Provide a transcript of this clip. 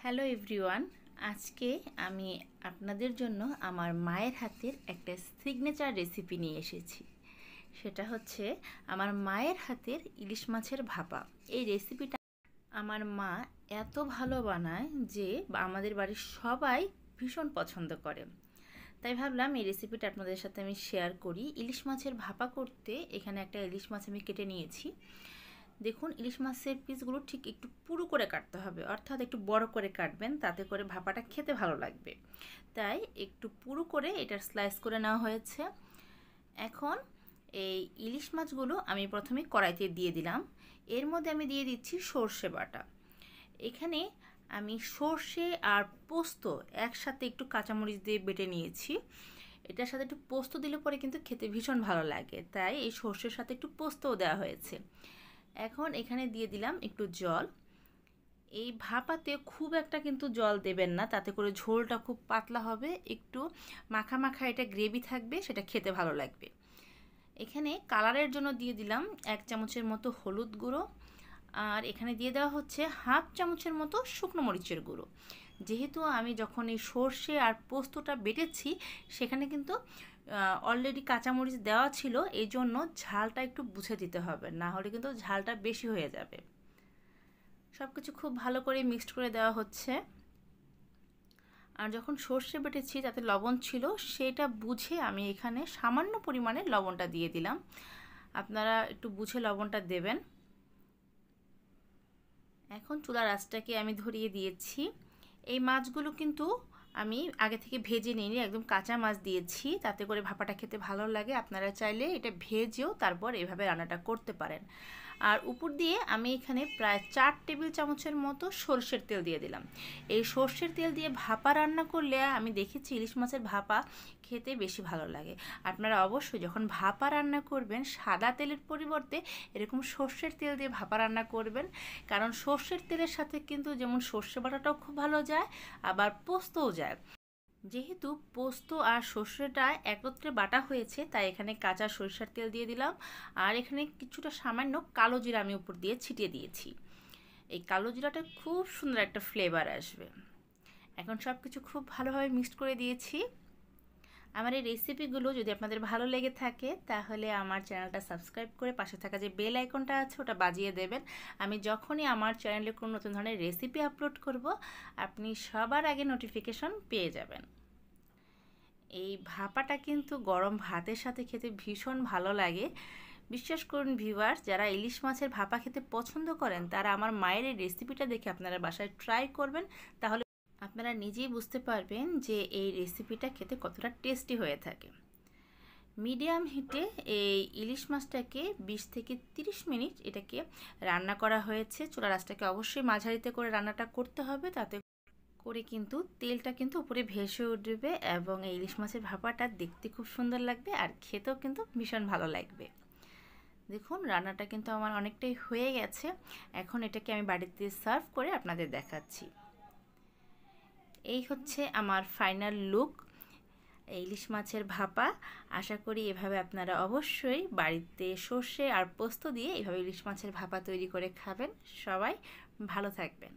Hello everyone, আজকে আমি আপনাদের জন্য আমার মায়ের হাতের একটা সিগনেচার রেসিপি নিয়ে এসেছি। সেটা হচ্ছে আমার মায়ের হাতের ইলিশ মাছের ভাপা। এই রেসিপিটা আমার মা এত ভালো বানায় যে আমাদের বাড়ির সবাই ভীষণ পছন্দ করে। তাই ভাবলাম এই রেসিপিটা আপনাদের সাথে আমি শেয়ার করি। ইলিশ মাছের ভাপা করতে এখানে একটা ইলিশ মাছ আমি কেটে নিয়েছি। দেখুন, ইলিশ মাছের পিসগুলো ঠিক একটু পুরু করে কাটতে হবে, অর্থাৎ একটু বড় করে কাটবেন, তাতে করে ভাপাটা খেতে ভালো লাগবে। তাই একটু পুরু করে এটার স্লাইস করে নেওয়া হয়েছে। এখন এই ইলিশ মাছগুলো আমি প্রথমে কড়াইতে দিয়ে দিলাম। এর মধ্যে আমি দিয়ে দিচ্ছি সর্ষে বাটা। এখানে আমি সর্ষে আর পোস্ত একসাথে একটু কাঁচামরিচ দিয়ে বেটে নিয়েছি। এটার সাথে একটু পোস্ত দিলে পরে কিন্তু খেতে ভীষণ ভালো লাগে, তাই এই সর্ষের সাথে একটু পোস্তও দেওয়া হয়েছে। এখন এখানে দিয়ে দিলাম একটু জল। এই ভাপাতে খুব একটা কিন্তু জল দেবেন না, তাতে করে ঝোলটা খুব পাতলা হবে, একটু মাখা মাখা এটা গ্রেভি থাকবে, সেটা খেতে ভালো লাগবে। এখানে কালারের জন্য দিয়ে দিলাম 1 চামচের মতো হলুদ গুঁড়ো, আর এখানে দিয়ে দেওয়া হচ্ছে 1/2 চামচের মতো শুকনো মরিচের গুঁড়ো। যেহেতু আমি যখন এই সর্ষে আর পোস্তটা বেটেছি সেখানে কিন্তু অলরেডি কাঁচামরিচ দেওয়া ছিল, এই জন্য ঝালটা একটু বুঝে দিতে হবে, না হলে কিন্তু ঝালটা বেশি হয়ে যাবে। সব কিছু খুব ভালো করে মিক্সড করে দেওয়া হচ্ছে। আর যখন সর্ষে বেটেছি তাতে লবণ ছিল, সেটা বুঝে আমি এখানে সামান্য পরিমাণে লবণটা দিয়ে দিলাম। আপনারা একটু বুঝে লবণটা দেবেন। এখন চুলার আঁচটাকে আমি ধরিয়ে দিয়েছি। এই মাছগুলো কিন্তু আমি আগে থেকে ভেজে নিইনি, একদম কাঁচা মাছ দিয়েছি, তাতে করে ভাপাটা খেতে ভালো লাগে। আপনারা চাইলে এটা ভেজেও তারপর এভাবে রান্নাটা করতে পারেন। আর উপর দিয়ে আমি এখানে প্রায় 4 টেবিল চামচের মতো সরষের তেল দিয়ে দিলাম। এই সরষের তেল দিয়ে ভাপা রান্না করলে আমি দেখেছি ইলিশ মাছের ভাপা খেতে বেশি ভালো লাগে। আপনারা অবশ্যই যখন ভাপা রান্না করবেন সাদা তেলের পরিবর্তে এরকম সরষের তেল দিয়ে ভাপা রান্না করবেন, কারণ সরষের তেলের সাথে কিন্তু যেমন সর্ষে বাটাটাও খুব ভালো যায়, আবার পোস্তও যায়। যেহেতু পোস্ত আর সর্ষেটা একত্রে বাটা হয়েছে, তাই এখানে কাঁচা সরিষার তেল দিয়ে দিলাম। আর এখানে কিছুটা সামান্য কালো জিরা আমি উপর দিয়ে ছিটিয়ে দিয়েছি। এই কালো জিরাটা খুব সুন্দর একটা ফ্লেভার আসবে। এখন সব কিছু খুব ভালোভাবে মিক্সড করে দিয়েছি। আমার এই রেসিপিগুলো যদি আপনাদের ভালো লেগে থাকে তাহলে আমার চ্যানেলটা সাবস্ক্রাইব করে পাশে থাকা যে বেল আইকনটা আছে ওটা বাজিয়ে দেবেন। আমি যখনই আমার চ্যানেলে কোনো নতুন ধরনের রেসিপি আপলোড করব, আপনি সবার আগে নোটিফিকেশন পেয়ে যাবেন। এই ভাপাটা কিন্তু গরম ভাতের সাথে খেতে ভীষণ ভালো লাগে। বিশ্বাস করুন ভিউয়ার্স, যারা ইলিশ মাছের ভাপা খেতে পছন্দ করেন তারা আমার মায়ের এই রেসিপিটা দেখে আপনারা বাসায় ট্রাই করবেন, তাহলে আপনারা নিজেই বুঝতে পারবেন যে এই রেসিপিটা খেতে কতটা টেস্টি হয়ে থাকে। মিডিয়াম হিটে এই ইলিশ মাছটাকে 20 থেকে 30 মিনিট এটাকে রান্না করা হয়েছে। চুলার আঁচটাকে অবশ্যই মাঝারিতে করে রান্নাটা করতে হবে, তাতে করে কিন্তু তেলটা কিন্তু উপরে ভেসে উঠবে এবং এই ইলিশ মাছের ভাপাটা দেখতে খুব সুন্দর লাগবে আর খেতেও কিন্তু ভীষণ ভালো লাগবে। দেখুন, রান্নাটা কিন্তু আমার অনেকটাই হয়ে গেছে। এখন এটাকে আমি বাড়িতে সার্ভ করে আপনাদের দেখাচ্ছি। এই হচ্ছে আমার ফাইনাল লুক ইলিশ মাছের ভাপা। আশা করি এভাবে আপনারা অবশ্যই বাড়িতে সর্ষে আর পোস্ত দিয়ে এভাবে ইলিশ মাছের ভাপা তৈরি করে খাবেন। সবাই ভালো থাকবেন।